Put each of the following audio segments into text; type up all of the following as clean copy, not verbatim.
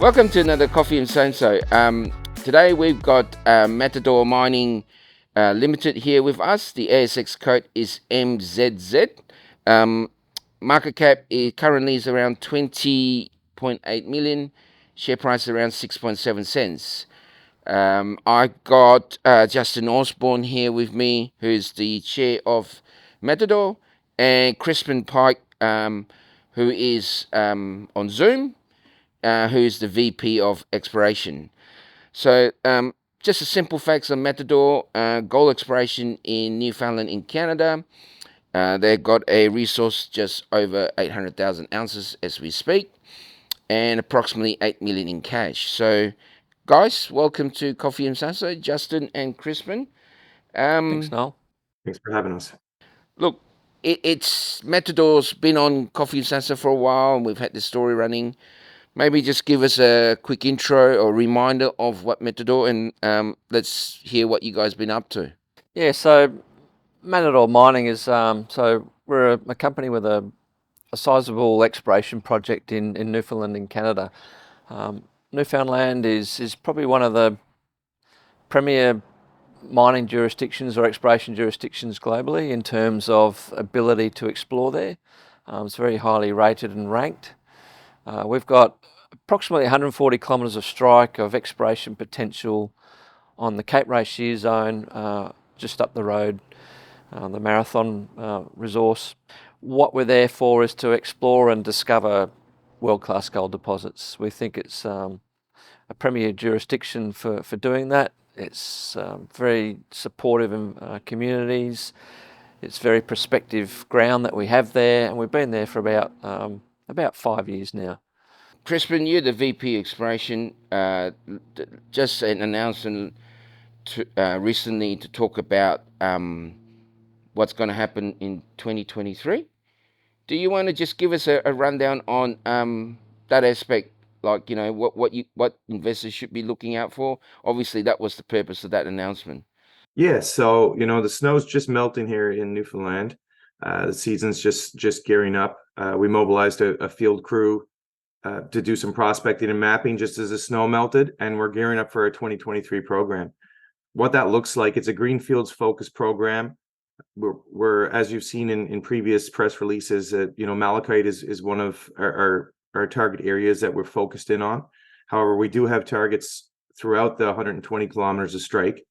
Welcome to another Coffee and Samso. Today we've got Matador Mining Limited here with us. The ASX code is MZZ. Market cap currently is around 20.8 million. Share price around 6.7 cents. I got Justine Osborne here with me, who's the chair of Matador, and Crispin Pike, who is on Zoom, who is the VP of Exploration. So just a simple facts on Matador. Gold exploration in Newfoundland in Canada. They've got a resource just over 800,000 ounces as we speak, and approximately 8 million in cash. So guys, welcome to Coffee and Samso, Justin and Crispin. Thanks, Noel. Thanks for having us. Look, it's Matador's been on Coffee and Samso for a while, and we've had this story running. Maybe just give us a quick intro or reminder of what Matador, and let's hear what you guys been up to. Yeah, so Matador Mining is, so we're a company with a sizable exploration project in Newfoundland in Canada. Newfoundland is probably one of the premier mining jurisdictions or exploration jurisdictions globally in terms of ability to explore there. It's very highly rated and ranked. We've got approximately 140 kilometres of strike of exploration potential on the Cape Ray Shear Zone, just up the road, the Marathon resource. What we're there for is to explore and discover world-class gold deposits. We think it's a premier jurisdiction for doing that. It's very supportive in communities. It's very prospective ground that we have there, and we've been there for about 5 years now. Crispin, you're the VP Exploration. Just an announcement recently to talk about what's going to happen in 2023. Do you want to just give us a rundown on that aspect? Like, you know, what investors should be looking out for? Obviously, that was the purpose of that announcement. Yeah, so the snow's just melting here in Newfoundland. The season's just gearing up. We mobilized a field crew to do some prospecting and mapping just as the snow melted, and we're gearing up for our 2023 program. What that looks like, it's a greenfields focused program. We're as you've seen in previous press releases, Malachite is one of our target areas that we're focused in on. However, we do have targets throughout the 120 kilometers of strike,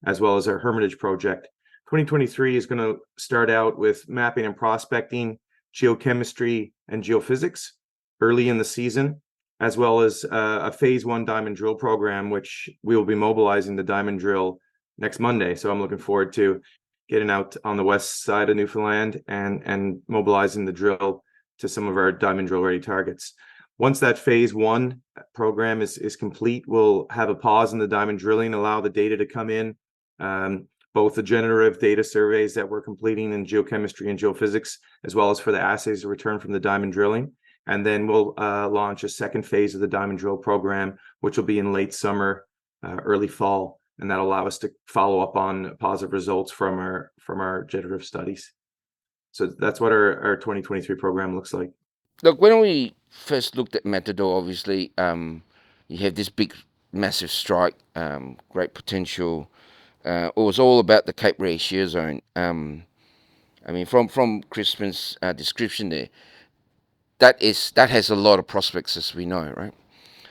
as well as our Hermitage Project. 2023 is going to start out with mapping and prospecting, geochemistry and geophysics early in the season, as well as a phase 1 diamond drill program, which we will be mobilizing the diamond drill next Monday. So I'm looking forward to getting out on the west side of Newfoundland and mobilizing the drill to some of our diamond drill ready targets. Once that phase 1 program is complete, we'll have a pause in the diamond drilling, allow the data to come in, both the generative data surveys that we're completing in geochemistry and geophysics, as well as for the assays to return from the diamond drilling. And then we'll launch a second phase of the diamond drill program, which will be in late summer, early fall, and that'll allow us to follow up on positive results from our generative studies. So that's what our 2023 program looks like. Look, when we first looked at Matador, obviously, you have this big, massive strike, great potential. It was all about the Cape Ray Shear Zone. I mean, from Crispin's description there, that has a lot of prospects, as we know, right?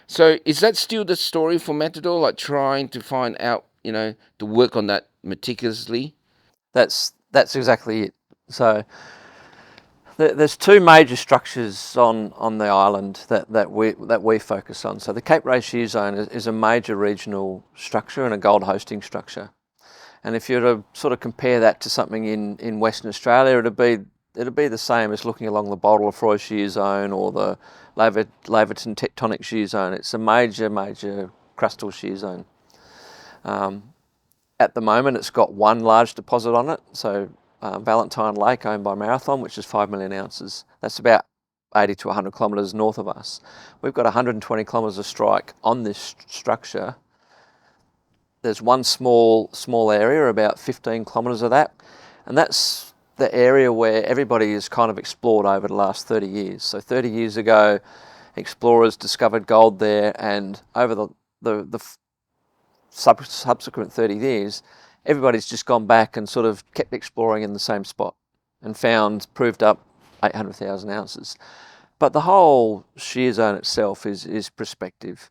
So is that still the story for Matador, like trying to find out, to work on that meticulously? That's exactly it. So there's two major structures on the island that we focus on. So the Cape Ray Shear Zone is a major regional structure and a gold hosting structure. And if you were to sort of compare that to something in Western Australia, it'd be the same as looking along the Boulder-Lefroy Shear Zone or the Laverton Tectonic Shear Zone. It's a major crustal shear zone. At the moment, it's got one large deposit on it. So Valentine Lake, owned by Marathon, which is 5 million ounces. That's about 80 to 100 kilometres north of us. We've got 120 kilometres of strike on this structure. There's one small area, about 15 kilometres of that, and that's the area where everybody has kind of explored over the last 30 years. So 30 years ago, explorers discovered gold there, and over the subsequent 30 years, everybody's just gone back and sort of kept exploring in the same spot and proved up 800,000 ounces. But the whole shear zone itself is prospective,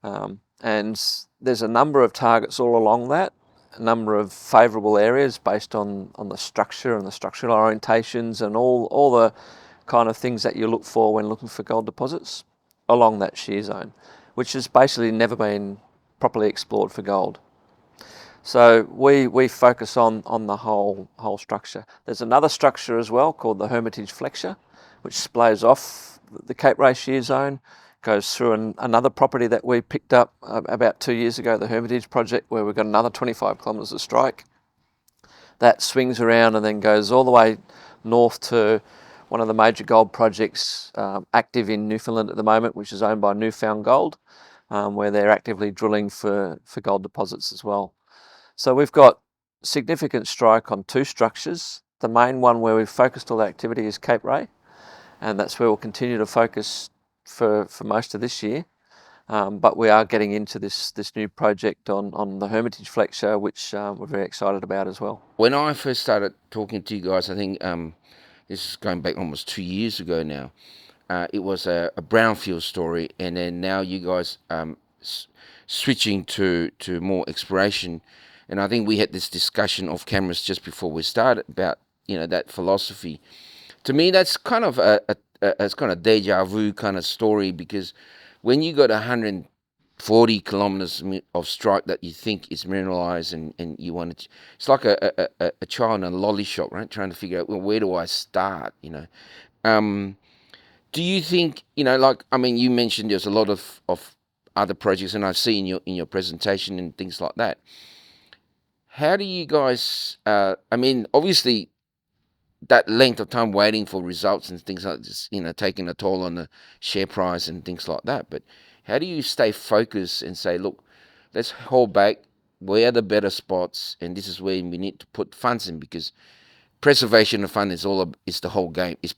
and there's a number of targets all along that, a number of favourable areas based on the structure and the structural orientations and all the kind of things that you look for when looking for gold deposits along that shear zone, which has basically never been properly explored for gold. So we focus on the whole structure. There's another structure as well called the Hermitage flexure, which splays off the Cape Ray Shear Zone, goes through another property that we picked up about 2 years ago, the Hermitage Project, where we've got another 25 kilometres of strike. That swings around and then goes all the way north to one of the major gold projects active in Newfoundland at the moment, which is owned by Newfound Gold, where they're actively drilling for gold deposits as well. So we've got significant strike on 2 structures. The main one where we've focused all the activity is Cape Ray, and that's where we'll continue to focus for most of this year. But we are getting into this new project on the Hermitage flexure, which we're very excited about as well. When I first started talking to you guys, I think this is going back almost 2 years ago now, it was a brownfield story, and then now you guys switching to more exploration. And I think we had this discussion off cameras just before we started about, that philosophy. To me, that's kind of it's kind of deja vu kind of story, because when you got 140 kilometers of strike that you think is mineralized, and you want to, it's like a child in a lolly shop, right? Trying to figure out, well, where do I start? Do you think, you mentioned there's a lot of other projects, and I've seen in your presentation and things like that. How do you guys, obviously that length of time waiting for results and things like this, taking a toll on the share price and things like that. But how do you stay focused and say, look, let's hold back, where are the better spots, and this is where we need to put funds in, because preservation of fund is the whole game, is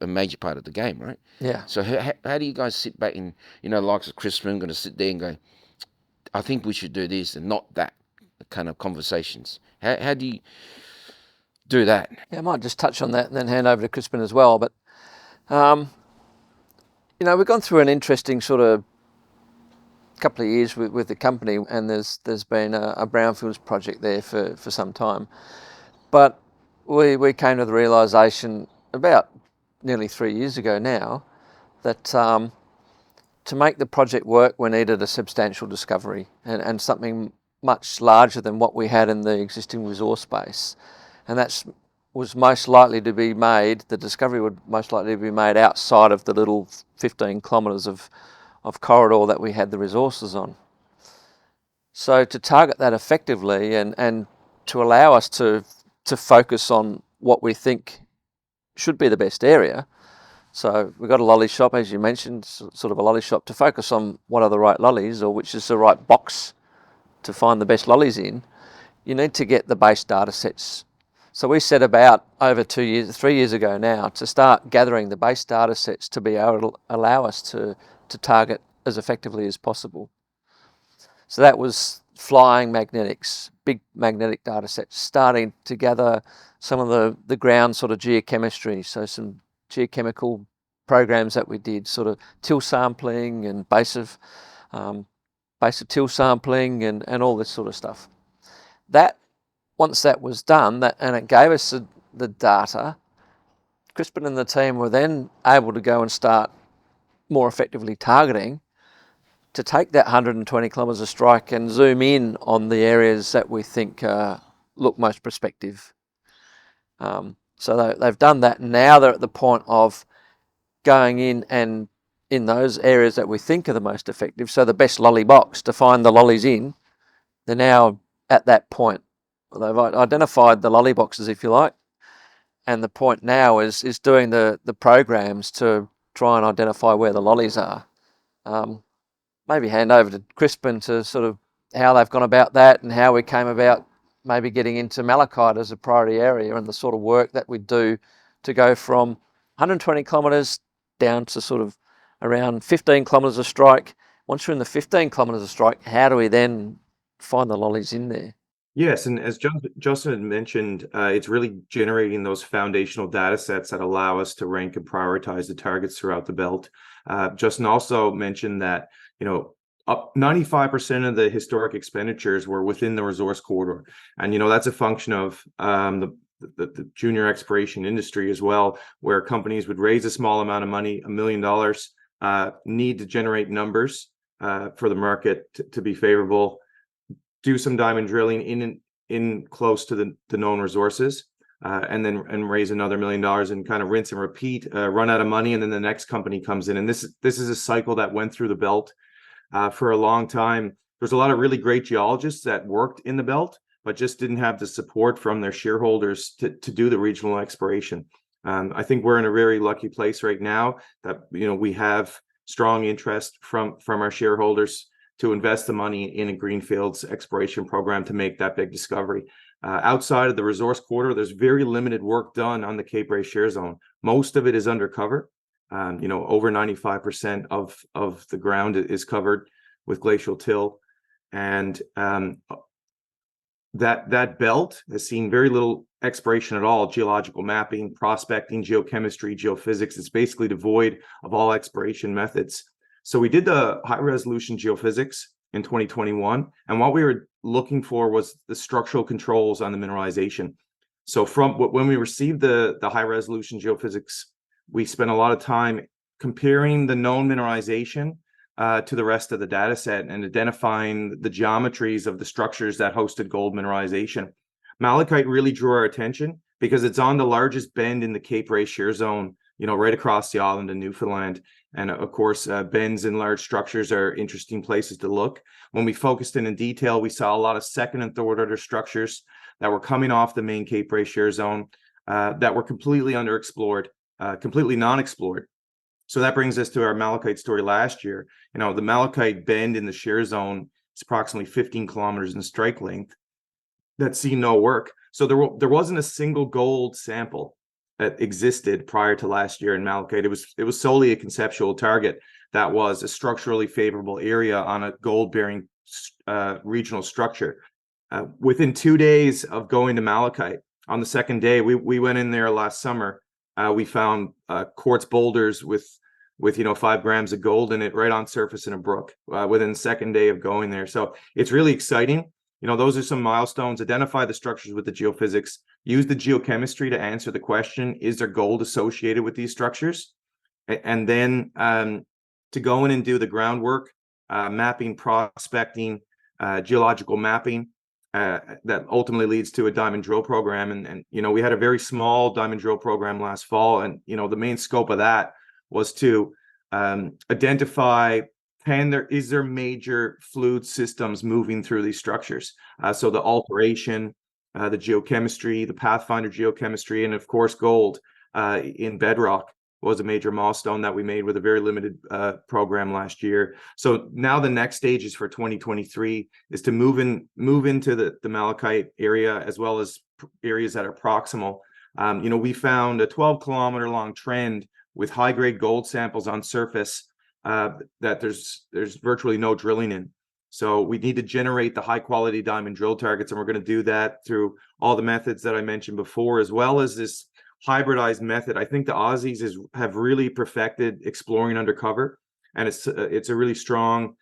a major part of the game, right? Yeah. So how do you guys sit back and, likes of Crispin, going to sit there and go, I think we should do this and not that kind of conversations? How do you do that? Yeah, I might just touch on that and then hand over to Crispin as well. But, we've gone through an interesting sort of couple of years with the company, and there's been a brownfields project there for some time. But we came to the realisation about nearly 3 years ago now that to make the project work, we needed a substantial discovery and something much larger than what we had in the existing resource base. And that was most likely to be made, the discovery would most likely be made outside of the little 15 kilometres of corridor that we had the resources on. So to target that effectively and to allow us to focus on what we think should be the best area. So we've got a lolly shop, as you mentioned, sort of a lolly shop, to focus on what are the right lollies, or which is the right box to find the best lollies in. You need to get the base data sets. So we set about over 3 years ago now, to start gathering the base data sets to be able to allow us to target as effectively as possible. So that was flying magnetics, big magnetic data sets, starting to gather some of the ground sort of geochemistry, so some geochemical programs that we did, sort of till sampling and base of till sampling and all this sort of stuff. Once that was done, and it gave us the data, Crispin and the team were then able to go and start more effectively targeting, to take that 120 kilometres of strike and zoom in on the areas that we think look most prospective. So they've done that. Now they're at the point of going in, and in those areas that we think are the most effective, so the best lolly box to find the lollies in, they're now at that point. They've identified the lolly boxes, if you like, and the point now is doing the programs to try and identify where the lollies are. Maybe hand over to Crispin to sort of how they've gone about that, and how we came about maybe getting into Malachite as a priority area, and the sort of work that we do to go from 120 kilometres down to sort of around 15 kilometres of strike. Once you're in the 15 kilometres of strike, how do we then find the lollies in there? Yes, and as Justin had mentioned, it's really generating those foundational data sets that allow us to rank and prioritize the targets throughout the belt. Justin also mentioned that, up 95% of the historic expenditures were within the resource corridor. And, that's a function of the junior exploration industry as well, where companies would raise a small amount of money, $1 million, need to generate numbers for the market to be favorable, do some diamond drilling in close to the known resources, and raise another $1 million and kind of rinse and repeat, run out of money, and then the next company comes in. And this is a cycle that went through the belt for a long time. There's a lot of really great geologists that worked in the belt, but just didn't have the support from their shareholders to do the regional exploration. I think we're in a very lucky place right now that we have strong interest from our shareholders to invest the money in a greenfields exploration program to make that big discovery. Outside of the resource corridor, there's very limited work done on the Cape Ray Shear Zone. Most of it is undercover. Over 95% of the ground is covered with glacial till, and that belt has seen very little exploration at all. Geological mapping, prospecting, geochemistry, geophysics. It's basically devoid of all exploration methods. So we did the high resolution geophysics in 2021, and what we were looking for was the structural controls on the mineralization. So from when we received the high resolution geophysics, we spent a lot of time comparing the known mineralization to the rest of the data set and identifying the geometries of the structures that hosted gold mineralization. Malachite really drew our attention because it's on the largest bend in the Cape Ray Shear Zone, right across the island of Newfoundland. And of course, bends in large structures are interesting places to look. When we focused in detail, we saw a lot of second and third order structures that were coming off the main Cape Ray Shear Zone that were completely underexplored, completely non-explored. So that brings us to our Malachite story last year. The Malachite bend in the shear zone is approximately 15 kilometers in strike length. That's seen no work. So there wasn't a single gold sample that existed prior to last year in Malachite. It was solely a conceptual target that was a structurally favorable area on a gold-bearing regional structure. Within 2 days of going to Malachite, on the second day, we went in there last summer. We found quartz boulders with 5 grams of gold in it right on surface in a brook within the second day of going there. So it's really exciting. Those are some milestones. Identify the structures with the geophysics. Use the geochemistry to answer the question, is there gold associated with these structures? And then to go in and do the groundwork, mapping, prospecting, geological mapping, that ultimately leads to a diamond drill program. And we had a very small diamond drill program last fall. And, the main scope of that was to identify, is there major fluid systems moving through these structures? So the alteration, the geochemistry, the pathfinder geochemistry, and of course gold in bedrock was a major milestone that we made with a very limited program last year. So now the next stages for 2023 is to move into the Malachite area as well as areas that are proximal. We found a 12-kilometer long trend with high-grade gold samples on surface that there's virtually no drilling in. So we need to generate the high-quality diamond drill targets, and we're going to do that through all the methods that I mentioned before, as well as this hybridized method. I think the Aussies have really perfected exploring undercover, and it's a really strong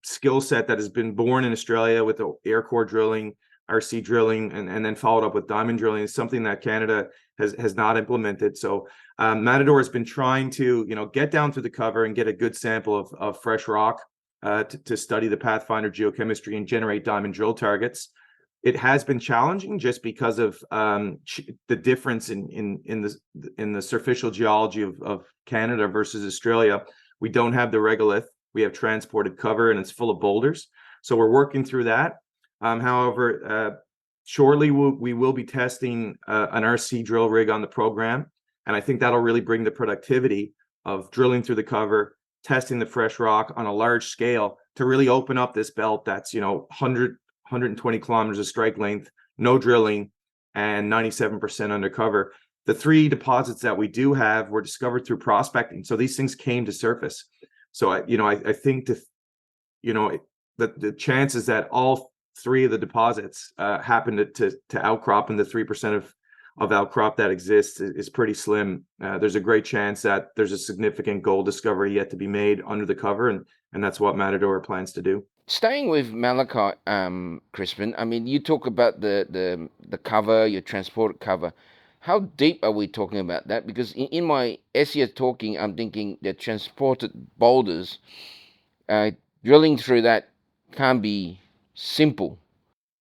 skill set that has been born in Australia with the air core drilling, RC drilling, and then followed up with diamond drilling. Is something that Canada has not implemented. So Matador has been trying to get down through the cover and get a good sample of fresh rock to study the pathfinder geochemistry and generate diamond drill targets. It has been challenging just because of the difference in the superficial geology of Canada versus Australia. We don't have the regolith. We have transported cover, and it's full of boulders. So we're working through that. However, shortly we will be testing an RC drill rig on the program, and I think that'll really bring the productivity of drilling through the cover, testing the fresh rock on a large scale to really open up this belt that's 120 kilometers of strike length, no drilling, and 97% undercover. the 3 deposits that we do have were discovered through prospecting. So these things came to surface. So I think the chances that all 3 of the deposits happen to outcrop in the 3% of outcrop that exists is pretty slim. There's a great chance that there's a significant gold discovery yet to be made under the cover, and that's what Matador plans to do. Staying with Malachite, Crispin, I mean, you talk about the cover, your transported cover. How deep are we talking about that? Because in my SEO talking, I'm thinking the transported boulders, drilling through that can't be simple.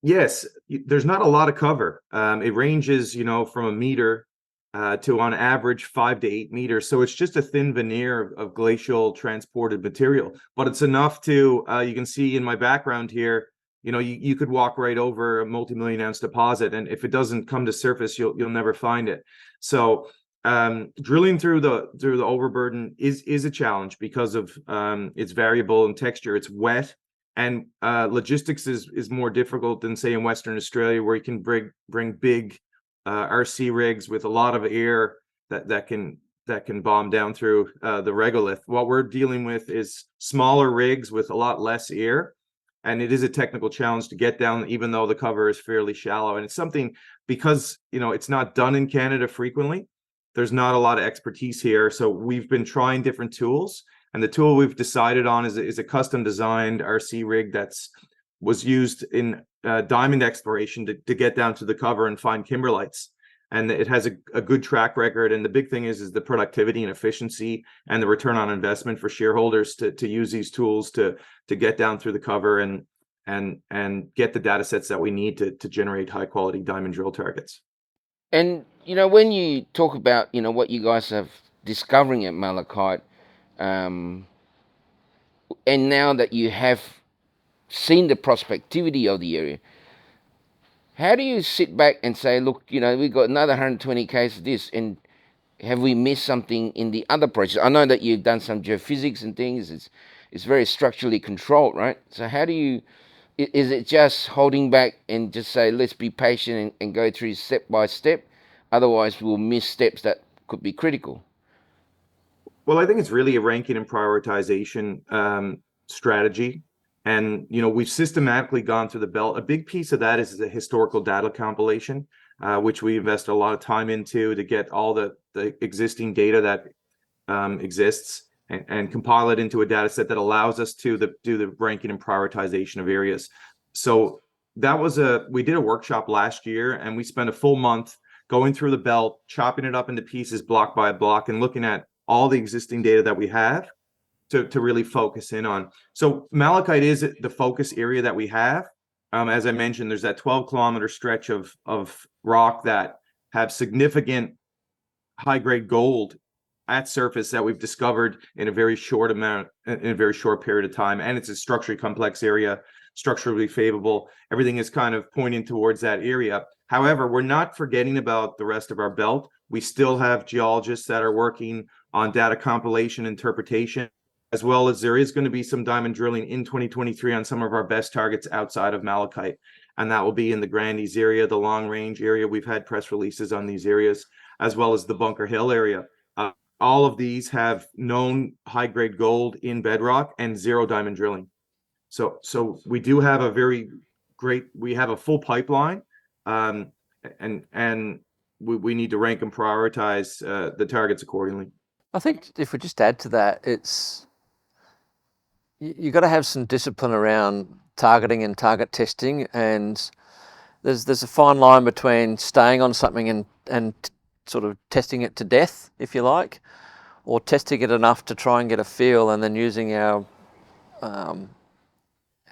Yes, there's not a lot of cover. It ranges, from a meter to on average 5 to 8 meters. So it's just a thin veneer of glacial transported material, but it's enough to, you can see in my background here, you could walk right over a multi-million ounce deposit, and if it doesn't come to surface, you'll never find it. So drilling through the overburden is a challenge because of its variable in texture. It's wet, and logistics is more difficult than, say, in Western Australia, where you can bring big RC rigs with a lot of air that can bomb down through the regolith. What we're dealing with is smaller rigs with a lot less air, and it is a technical challenge to get down, even though the cover is fairly shallow. And it's something, because it's not done in Canada frequently, there's not a lot of expertise here. So we've been trying different tools, and the tool we've decided on is a custom designed RC rig was used in diamond exploration to get down to the cover and find kimberlites. And it has a good track record. And the big thing is the productivity and efficiency and the return on investment for shareholders to use these tools to get down through the cover and get the data sets that we need to generate high quality diamond drill targets. And when you talk about what you guys have discovering at Malachite, and now that you have seen the prospectivity of the area, how do you sit back and say, look, we've got another 120 cases of this, and have we missed something in the other projects? I know that you've done some geophysics and things. It's very structurally controlled, right? So how do you, is it just holding back and just say, let's be patient and go through step by step? Otherwise, we'll miss steps that could be critical. Well, I think it's really a ranking and prioritization strategy. And, we've systematically gone through the belt. A big piece of that is the historical data compilation, which we invest a lot of time into to get all the existing data that exists and compile it into a data set that allows us to do the ranking and prioritization of areas. So we did a workshop last year, and we spent a full month going through the belt, chopping it up into pieces block by block, and looking at all the existing data that we have to really focus in on. So Malachite is the focus area that we have. As I mentioned, there's that 12-kilometer stretch of rock that have significant high-grade gold at surface that we've discovered in a very short period of time. And it's a structurally complex area, structurally favorable. Everything is kind of pointing towards that area. However, we're not forgetting about the rest of our belt. We still have geologists that are working on data compilation, interpretation, as well as there is going to be some diamond drilling in 2023 on some of our best targets outside of Malachite. And that will be in the Grandies area, the Long Range area. We've had press releases on these areas, as well as the Bunker Hill area. All of these have known high-grade gold in bedrock and zero diamond drilling. So we do have we have a full pipeline, and we need to rank and prioritize the targets accordingly. I think if we just add to that, you've got to have some discipline around targeting and target testing, and there's a fine line between staying on something and sort of testing it to death, if you like, or testing it enough to try and get a feel, and then using our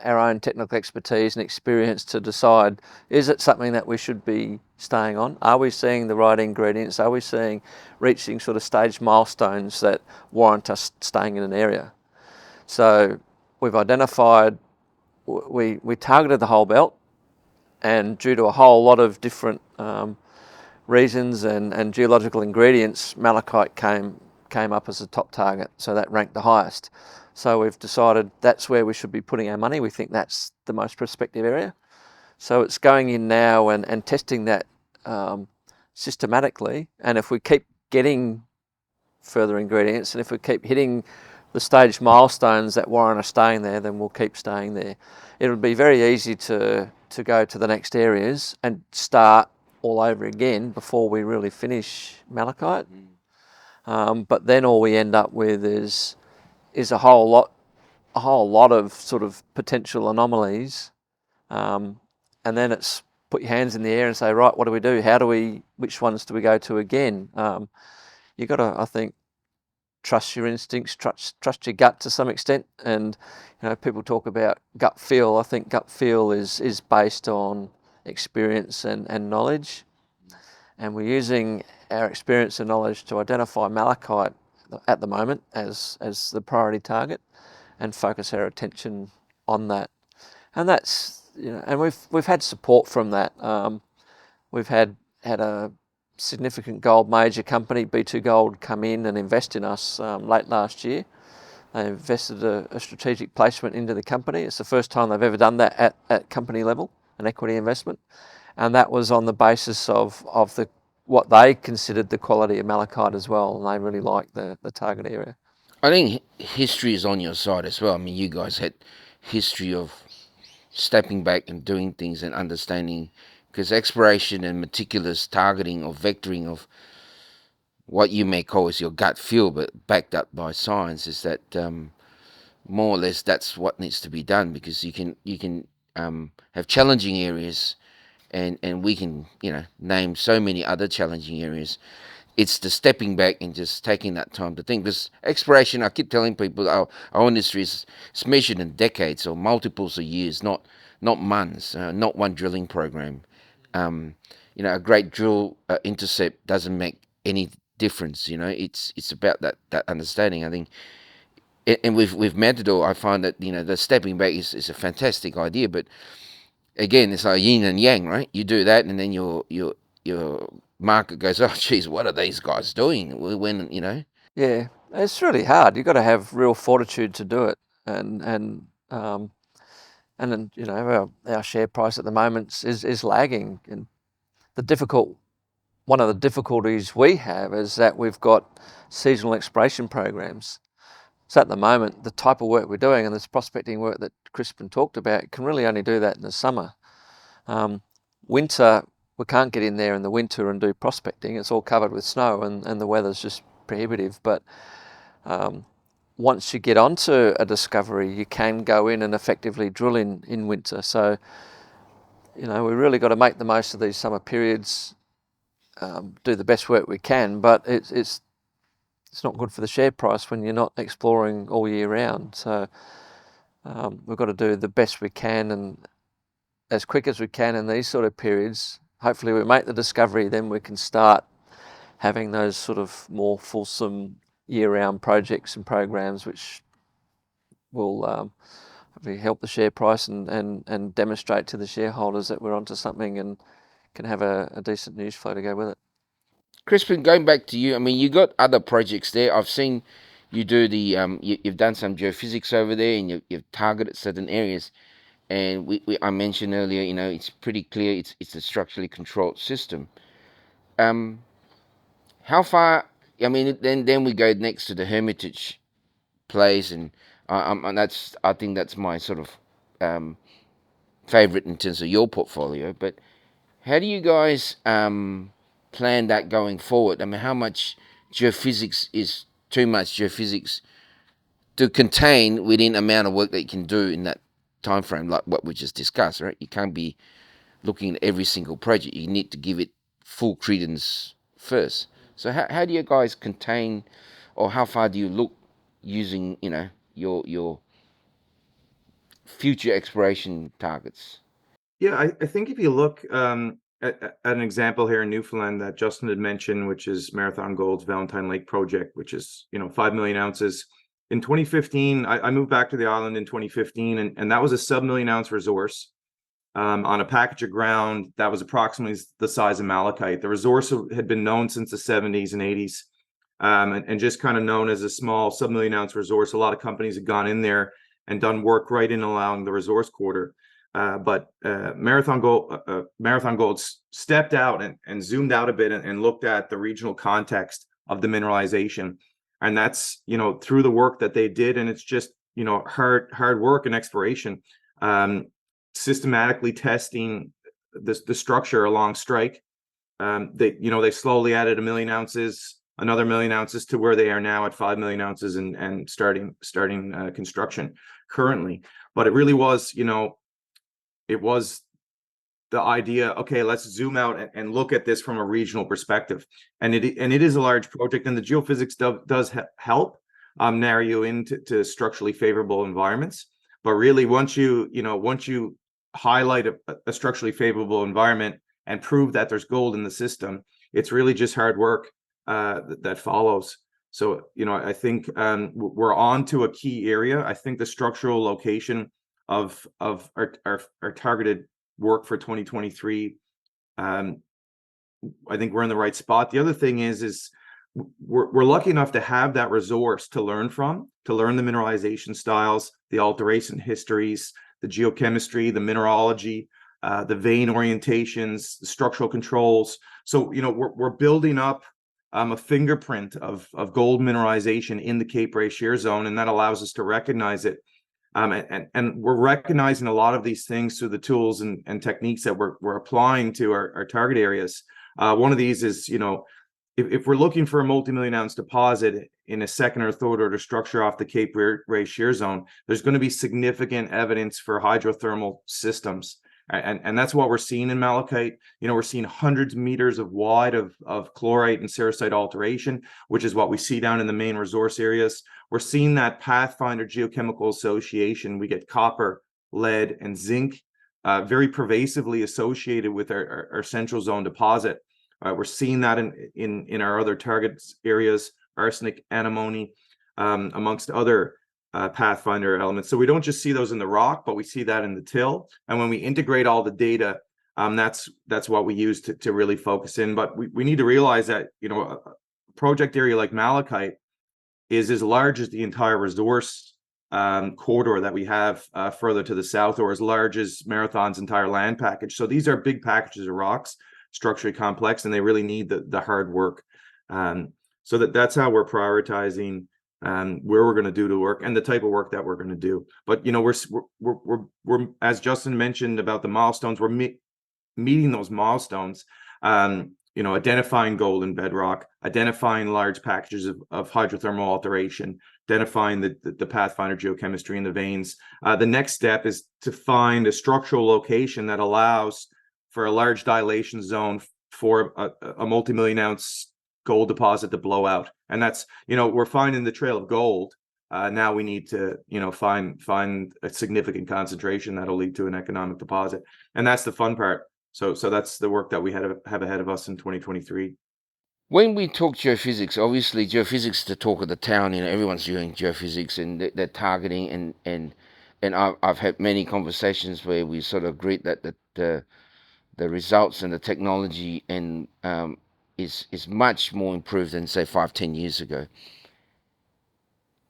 own technical expertise and experience to decide, is it something that we should be staying on? Are we seeing the right ingredients? Are we reaching sort of staged milestones that warrant us staying in an area? So we've identified, we targeted the whole belt, and due to a whole lot of different reasons and geological ingredients, Malachite came up as a top target, so that ranked the highest. So we've decided that's where we should be putting our money. We think that's the most prospective area. So it's going in now and testing that systematically, and if we keep getting further ingredients, and if we keep hitting the stage milestones that warrant us staying there, then we'll keep staying there. It'll be very easy to go to the next areas and start all over again before we really finish Malachite. But then all we end up with is a whole lot of sort of potential anomalies, and then it's put your hands in the air and say, right, what do we do? Which ones do we go to again? You've got to, I think, trust your instincts, trust your gut to some extent. And people talk about gut feel. I think gut feel is based on experience and knowledge, and we're using our experience and knowledge to identify malachite at the moment as the priority target and focus our attention on that. And that's and we've had support from that. We've had a significant gold major company, B2 Gold, come in and invest in us late last year. They invested a strategic placement into the company. It's the first time they've ever done that at company level, an equity investment. And that was on the basis of what they considered the quality of malachite as well, and they really liked the target area. I think history is on your side as well. I mean, you guys had history of stepping back and doing things and understanding, because exploration and meticulous targeting or vectoring of what you may call is your gut feel, but backed up by science, is that more or less that's what needs to be done, because you can have challenging areas, and we can name so many other challenging areas. It's the stepping back and just taking that time to think. Because exploration, I keep telling people, our industry is measured in decades or multiples of years, not months, not one drilling program. A great drill intercept doesn't make any difference. It's about that understanding, I think. And with Matador, I find that the stepping back is a fantastic idea, but again, it's like yin and yang, right? You do that, and then your market goes, oh, geez, what are these guys doing? When Yeah, it's really hard. You've got to have real fortitude to do it, and then our share price at the moment is lagging, and one of the difficulties we have is that we've got seasonal exploration programs. So at the moment, the type of work we're doing and this prospecting work that Crispin talked about can really only do that in the summer. Winter, we can't get in there in the winter and do prospecting. It's all covered with snow, and the weather's just prohibitive. But once you get onto a discovery, you can go in and effectively drill in winter. So we really got to make the most of these summer periods, do the best work we can, but it's not good for the share price when you're not exploring all year round. So we've got to do the best we can and as quick as we can in these sort of periods. Hopefully we make the discovery, then we can start having those sort of more fulsome year-round projects and programs which will help the share price and demonstrate to the shareholders that we're onto something and can have a decent news flow to go with it. Crispin, going back to you, I mean, you got other projects there. I've seen you do the you've done some geophysics over there, and you've targeted certain areas. And I mentioned earlier, it's pretty clear it's a structurally controlled system. How far? I mean, then we go next to the Hermitage place, and I think that's my sort of favorite in terms of your portfolio. But how do you guys plan that going forward? I mean, how much geophysics is too much geophysics to contain within amount of work that you can do in that time frame, like what we just discussed, right? You can't be looking at every single project. You need to give it full credence first. So how do you guys contain, or how far do you look using your future exploration targets? Yeah, I think if you look at an example here in Newfoundland that Justin had mentioned, which is Marathon Gold's Valentine Lake project, which is 5 million ounces. In 2015, I moved back to the island in 2015, and that was a sub-million ounce resource on a package of ground that was approximately the size of malachite. The resource had been known since the 70s and 80s, and just kind of known as a small sub-million ounce resource. A lot of companies had gone in there and done work right in along the resource quarter. but Marathon Gold stepped out and zoomed out a bit and looked at the regional context of the mineralization, and that's through the work that they did, and it's just hard work and exploration, systematically testing the structure along strike. They slowly added 1 million ounces, another 1 million ounces to where they are now at 5 million ounces and starting construction currently. But it really was, it was the idea, okay, let's zoom out and look at this from a regional perspective. And it is a large project, and the geophysics does help narrow you into structurally favorable environments. But really, once you highlight a structurally favorable environment and prove that there's gold in the system, it's really just hard work that follows. So, I think we're on to a key area. I think the structural location of our targeted work for 2023, I think we're in the right spot. The other thing is we're lucky enough to have that resource to learn from, to learn the mineralization styles, the alteration histories, the geochemistry, the mineralogy, the vein orientations, the structural controls. So, we're building up a fingerprint of gold mineralization in the Cape Ray Shear Zone, and that allows us to recognize it. And we're recognizing a lot of these things through the tools and techniques that we're applying to our target areas. One of these is, if we're looking for a multi-million ounce deposit in a second or third order structure off the Cape Ray Shear Zone, there's going to be significant evidence for hydrothermal systems. And that's what we're seeing in Malachite. We're seeing hundreds of meters wide of chlorite and sericite alteration, which is what we see down in the main resource areas. We're seeing that pathfinder geochemical association. We get copper, lead, and zinc very pervasively associated with our central zone deposit. We're seeing that in our other target areas, arsenic, antimony, amongst other pathfinder elements. So we don't just see those in the rock, but we see that in the till. And when we integrate all the data, that's what we use to really focus in. But we need to realize that a project area like Malachite is as large as the entire resource corridor that we have further to the south, or as large as Marathon's entire land package. So these are big packages of rocks, structurally complex, and they really need the hard work. So that's how we're prioritizing where we're going to do the work and the type of work that we're going to do. But we're as Justin mentioned about the milestones, we're meeting those milestones. Identifying gold in bedrock, identifying large packages of hydrothermal alteration, identifying the pathfinder geochemistry in the veins. The next step is to find a structural location that allows for a large dilation zone for a multi-million ounce gold deposit to blow out. And that's, we're finding the trail of gold. Now we need to, find a significant concentration that'll lead to an economic deposit. And that's the fun part. So that's the work that we have ahead of us in 2023. When we talk geophysics, obviously geophysics is the talk of the town. Everyone's doing geophysics and they're targeting, and I've had many conversations where we sort of agree that the results and the technology and is much more improved than say 5-10 years ago.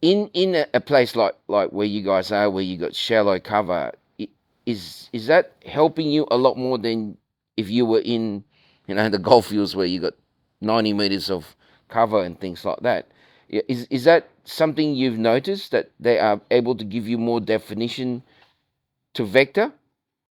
In a place like where you guys are, where you got shallow cover, is that helping you a lot more than if you were in the golf fields where you got 90 meters of cover and things like that? Is that something you've noticed, that they are able to give you more definition to vector?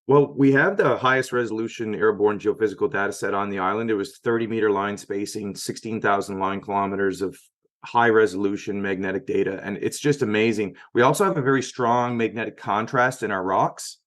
Well, we have the highest resolution airborne geophysical data set on the island. It was 30-meter line spacing, 16,000 line kilometers of high resolution magnetic data, and it's just amazing. We also have a very strong magnetic contrast in our rocks.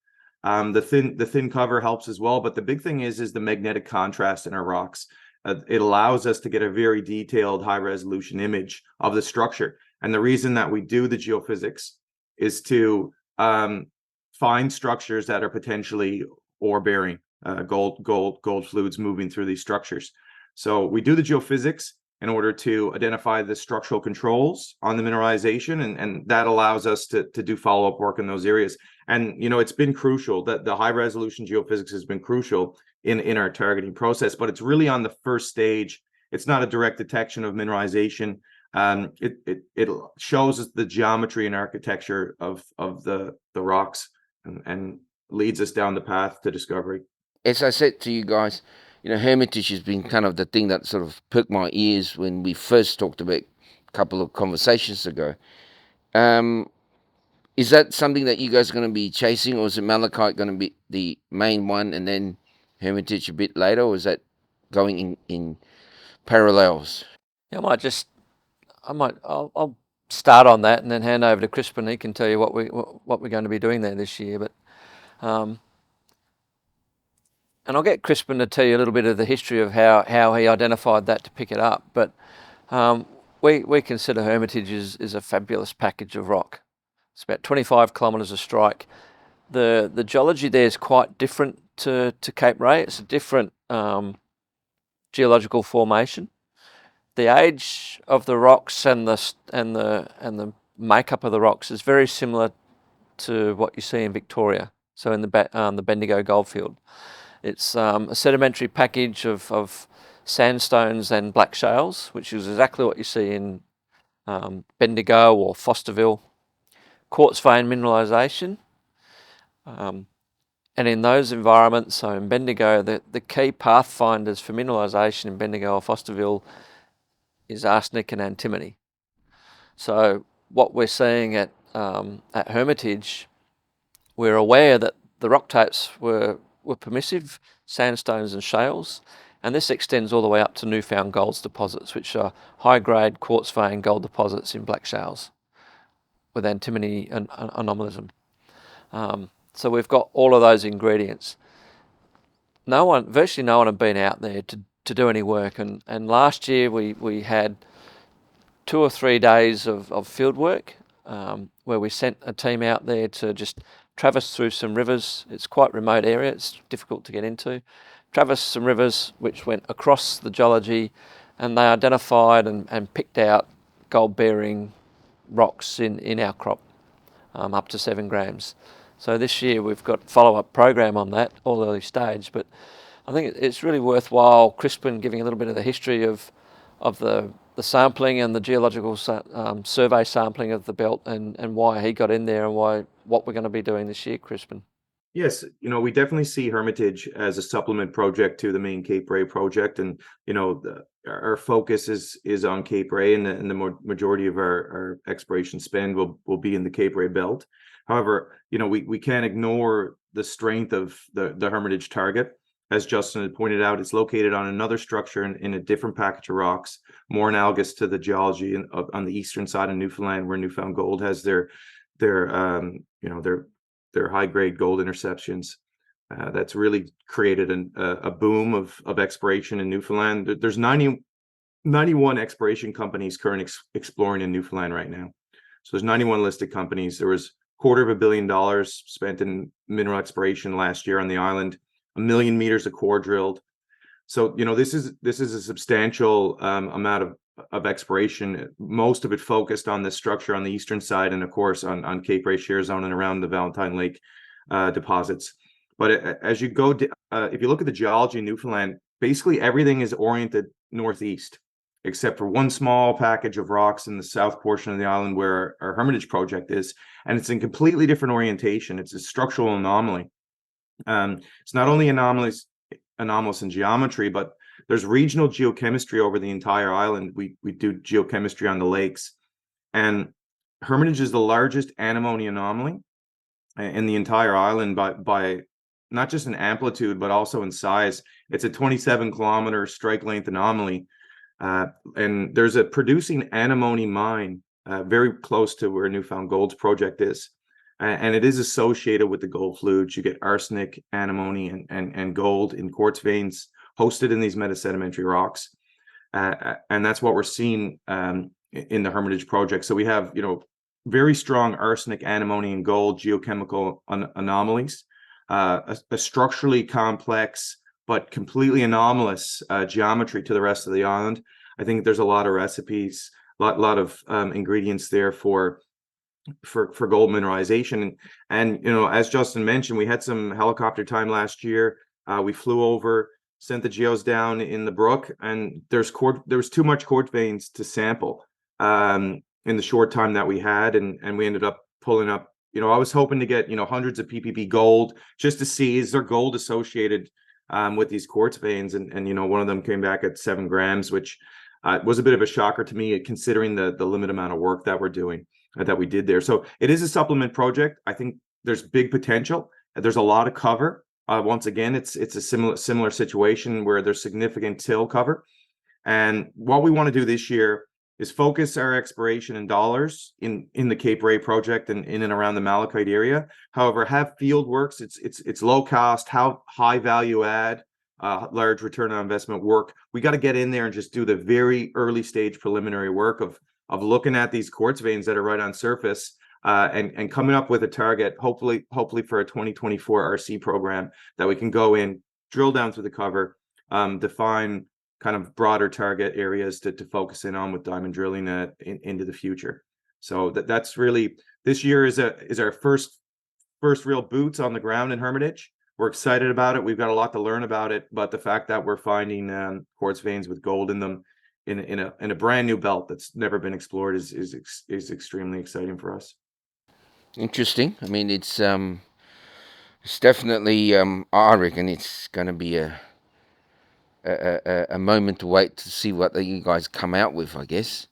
The thin cover helps as well, but the big thing is the magnetic contrast in our rocks. It allows us to get a very detailed high resolution image of the structure. And the reason that we do the geophysics is to find structures that are potentially ore bearing, gold fluids moving through these structures. So we do the geophysics in order to identify the structural controls on the mineralization, and that allows us to do follow-up work in those areas. And it's been crucial that the high resolution geophysics has been crucial in our targeting process, but it's really on the first stage. It's not a direct detection of mineralization. It shows us the geometry and architecture of the rocks, and leads us down the path to discovery. As I said to you guys, Hermitage has been kind of the thing that sort of perked my ears when we first talked about a couple of conversations ago. Is that something that you guys are going to be chasing, or is it Malachite going to be the main one and then Hermitage a bit later, or is that going in parallels? Yeah, I'll start on that and then hand over to Crispin. He can tell you what we're going to be doing there this year. But and I'll get Crispin to tell you a little bit of the history of how he identified that to pick it up. But we consider Hermitage is a fabulous package of rock. It's about 25 kilometres of strike. The geology there is quite different to Cape Ray. It's a different geological formation. The age of the rocks and the makeup of the rocks is very similar to what you see in Victoria. So in the Bendigo goldfield, it's a sedimentary package of sandstones and black shales, which is exactly what you see in Bendigo or Fosterville. Quartz vein mineralisation, and in those environments, so in Bendigo, the key pathfinders for mineralisation in Bendigo or Fosterville is arsenic and antimony. So what we're seeing at Hermitage, we're aware that the rock types were permissive, sandstones and shales, and this extends all the way up to Newfound gold deposits, which are high-grade quartz vein gold deposits in black shales with antimony and anomalism. So we've got all of those ingredients. Virtually no one had been out there to do any work, and last year we had 2 or 3 days of field work where we sent a team out there to just traverse through some rivers. It's quite a remote area, it's difficult to get into. Traverse some rivers which went across the geology, and they identified and picked out gold-bearing rocks in our crop, up to 7 grams. So this year we've got a follow-up program on that, all early stage, but I think it's really worthwhile Crispin giving a little bit of the history of the sampling and the geological survey sampling of the belt and why he got in there and what we're going to be doing this year, Crispin. Yes, we definitely see Hermitage as a supplement project to the main Cape Ray project, and our focus is on Cape Ray, and the majority of our exploration spend will be in the Cape Ray belt. However, we can't ignore the strength of the Hermitage target. As Justin had pointed out, it's located on another structure in a different package of rocks, more analogous to the geology on the eastern side of Newfoundland, where Newfound Gold has their high-grade gold interceptions. That's really created a boom of exploration in Newfoundland. There's 91 exploration companies currently exploring in Newfoundland right now. So there's 91 listed companies. There was $250 million spent in mineral exploration last year on the island, 1 million meters of core drilled. So this is a substantial amount of exploration, most of it focused on this structure on the eastern side, and of course on Cape Ray Shear Zone and around the Valentine Lake deposits. But as you go, if you look at the geology in Newfoundland, basically everything is oriented northeast, except for one small package of rocks in the south portion of the island where our Hermitage project is, and it's in completely different orientation. It's a structural anomaly. It's not only anomalous in geometry, but there's regional geochemistry over the entire island. We do geochemistry on the lakes, and Hermitage is the largest antimony anomaly in the entire island by not just in amplitude, but also in size. It's a 27-kilometer strike length anomaly, and there's a producing antimony mine very close to where Newfound Gold's project is. And it is associated with the gold fluids. You get arsenic, antimony, and gold in quartz veins hosted in these metasedimentary rocks. And that's what we're seeing in the Hermitage project. So we have, very strong arsenic, antimony, and gold geochemical anomalies, a structurally complex but completely anomalous geometry to the rest of the island. I think there's a lot of recipes, lot of ingredients there for gold mineralization. And as Justin mentioned, we had some helicopter time last year. We flew over, sent the geos down in the brook, and there was too much quartz veins to sample in the short time that we had, and we ended up pulling up I was hoping to get, hundreds of ppb gold just to see, is there gold associated with these quartz veins, and one of them came back at 7 grams, which was a bit of a shocker to me, considering the limited amount of work that we're doing, that we did there. So it is a supplement project. I think there's big potential. There's a lot of cover. Once again, it's a similar situation where there's significant till cover. And what we want to do this year is focus our exploration in dollars in the Cape Ray project and in and around the Malachite area. However, have field works. It's low cost, how high value add, large return on investment work. We got to get in there and just do the very early stage preliminary work of looking at these quartz veins that are right on surface, and coming up with a target, hopefully for a 2024 RC program that we can go in, drill down through the cover, define kind of broader target areas to focus in on with diamond drilling into the future. So that's really, this year is our first real boots on the ground in Hermitage. We're excited about it. We've got a lot to learn about it, but the fact that we're finding quartz veins with gold in them in a brand new belt that's never been explored is extremely exciting for us. Interesting. I mean, it's definitely I reckon it's going to be a moment to wait to see what you guys come out with, I guess.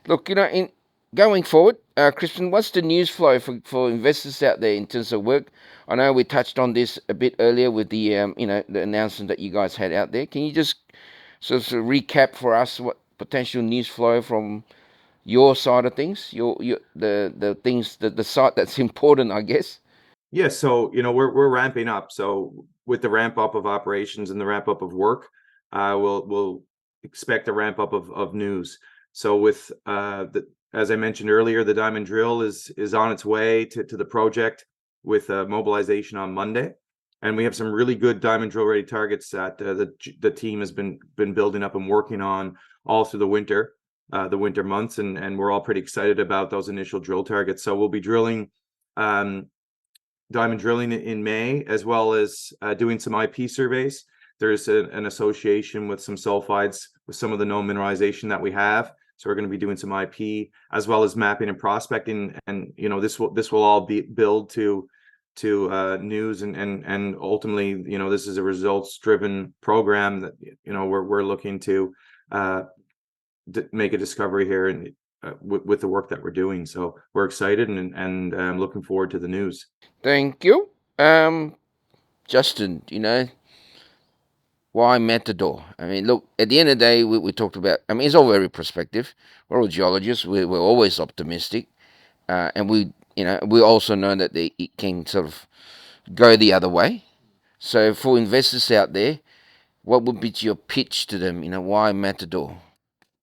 Look, in going forward, Crispin, what's the news flow for investors out there in terms of work? I know we touched on this a bit earlier with the the announcement that you guys had out there. Can you just sort of recap for us what potential news flow from your side of things, the things, the site that's important, I guess? Yeah, so we're ramping up. So with the ramp up of operations and the ramp up of work, we'll expect a ramp up of news. So with as I mentioned earlier, the diamond drill is on its way to the project with mobilization on Monday, and we have some really good diamond drill ready targets that the team has been building up and working on all through the winter months, and we're all pretty excited about those initial drill targets. So we'll be drilling diamond drilling in May, as well as doing some IP surveys. There's an association with some sulfides with some of the known mineralization that we have. So we're going to be doing some IP, as well as mapping and prospecting. And this will all be build to news, and ultimately, this is a results driven program that we're looking to make a discovery here and with the work that we're doing. So we're excited and looking forward to the news. Thank you. Justin, why Matador? I mean, look, at the end of the day, we talked about, I mean, it's all very prospective. We're all geologists. We're always optimistic. And we also know that it can sort of go the other way. So for investors out there, what would be your pitch to them? Why Matador?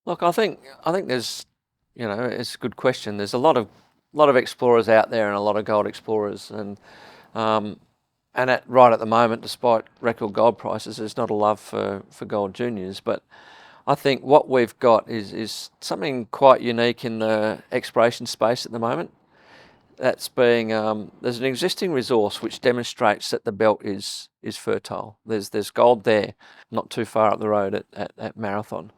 Look, I think there's, it's a good question. There's a lot of explorers out there and a lot of gold explorers, and right at the moment, despite record gold prices, there's not a love for gold juniors. But I think what we've got is something quite unique in the exploration space at the moment. That's being there's an existing resource which demonstrates that the belt is fertile. There's gold there, not too far up the road at Marathon.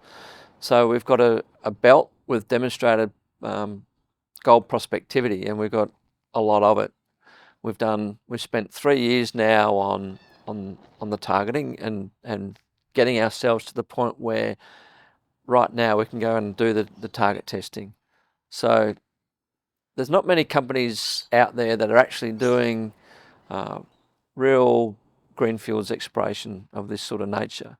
So we've got a belt with demonstrated gold prospectivity, and we've got a lot of it. We've spent 3 years now on the targeting and getting ourselves to the point where right now we can go and do the target testing. So there's not many companies out there that are actually doing real greenfields exploration of this sort of nature.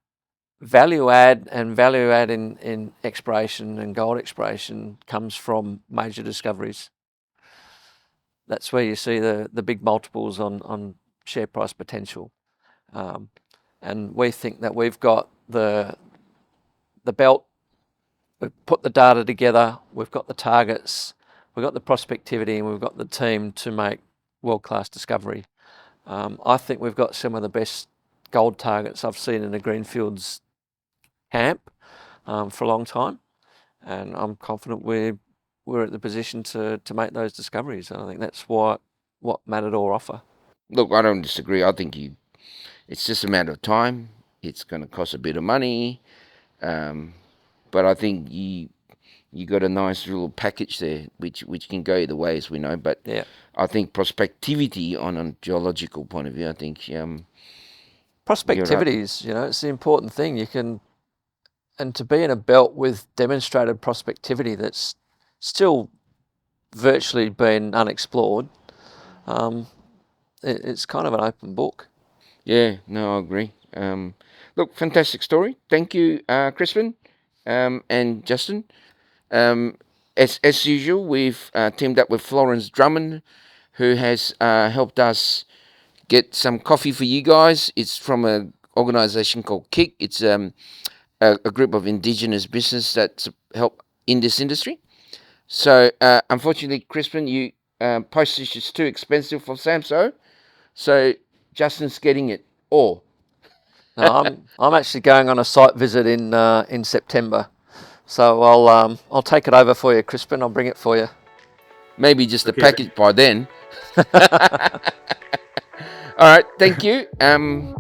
Value add in exploration and gold exploration comes from major discoveries. That's where you see the big multiples on share price potential. And we think that we've got the belt, we've put the data together, we've got the targets, we've got the prospectivity, and we've got the team to make world-class discovery. I think we've got some of the best gold targets I've seen in the greenfields camp for a long time, and I'm confident we're at the position to make those discoveries. And I think that's what Matador offer. Look, I don't disagree. I think it's just a matter of time. It's going to cost a bit of money, but I think you got a nice little package there, which can go either way, as we know. But Yeah. I think prospectivity on a geological point of view, I think you're right. Prospectivity is, it's the important thing. And to be in a belt with demonstrated prospectivity that's still virtually been unexplored, it's kind of an open book. Yeah, no, I agree. Look, fantastic story. Thank you, Crispin, and Justin. As usual, we've teamed up with Florence Drummond, who has helped us get some coffee for you guys. It's from an organisation called KIC. It's a group of Indigenous business that help in this industry. So, unfortunately, Crispin, you postage is too expensive for Samso, so Justin's getting it all. No, I'm actually going on a site visit in September, so I'll take it over for you, Crispin. I'll bring it for you. Maybe just a package by then. All right, thank you, and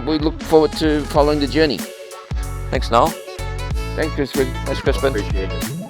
we look forward to following the journey. Thanks, Noel. Thanks, Crispin. Thanks, Crispin. Appreciate it.